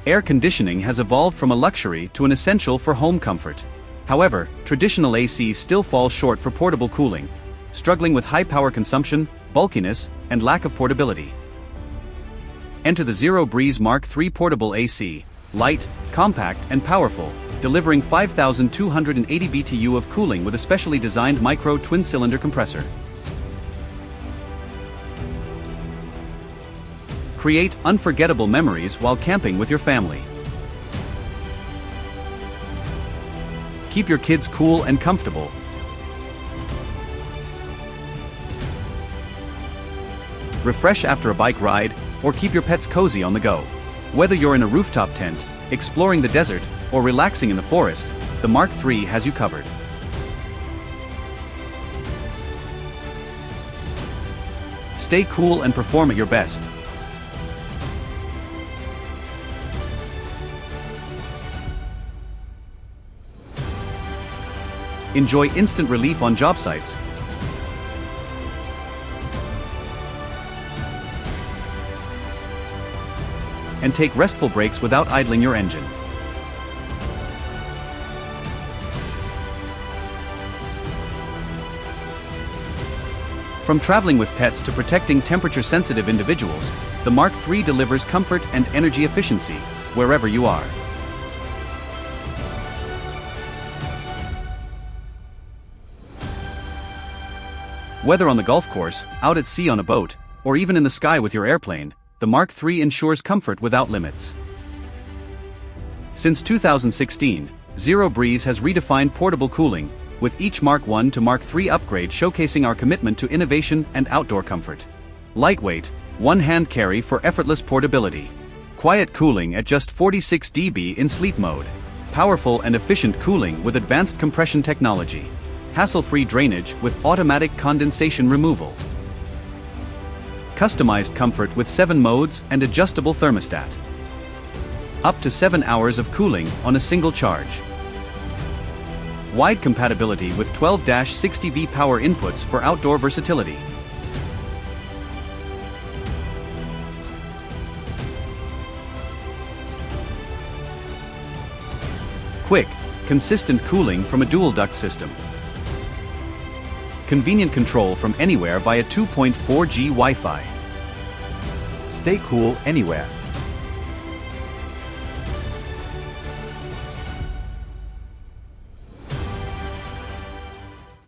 Air conditioning has evolved from a luxury to an essential for home comfort. However, traditional ACs still fall short for portable cooling, struggling with high power consumption, bulkiness, and lack of portability. Enter the Zero Breeze Mark III Portable AC, light, compact, and powerful, delivering 5,280 BTU of cooling with a specially designed micro twin-cylinder compressor. Create unforgettable memories while camping with your family. Keep your kids cool and comfortable. Refresh after a bike ride, or keep your pets cozy on the go. Whether you're in a rooftop tent, exploring the desert, or relaxing in the forest, the Mark III has you covered. Stay cool and perform at your best. Enjoy instant relief on job sites. And take restful breaks without idling your engine. From traveling with pets to protecting temperature-sensitive individuals, the Mark III delivers comfort and energy efficiency wherever you are. Whether on the golf course, out at sea on a boat, or even in the sky with your airplane, the Mark III ensures comfort without limits. Since 2016, Zero Breeze has redefined portable cooling, with each Mark I to Mark III upgrade showcasing our commitment to innovation and outdoor comfort. Lightweight, one-hand carry for effortless portability. Quiet cooling at just 46 dB in sleep mode. Powerful and efficient cooling with advanced compression technology. Hassle-free drainage with automatic condensation removal. Customized comfort with 7 modes and adjustable thermostat. Up to 7 hours of cooling on a single charge. Wide compatibility with 12-60V power inputs for outdoor versatility. Quick, consistent cooling from a dual-duct system. Convenient control from anywhere via 2.4G Wi-Fi. Stay cool anywhere.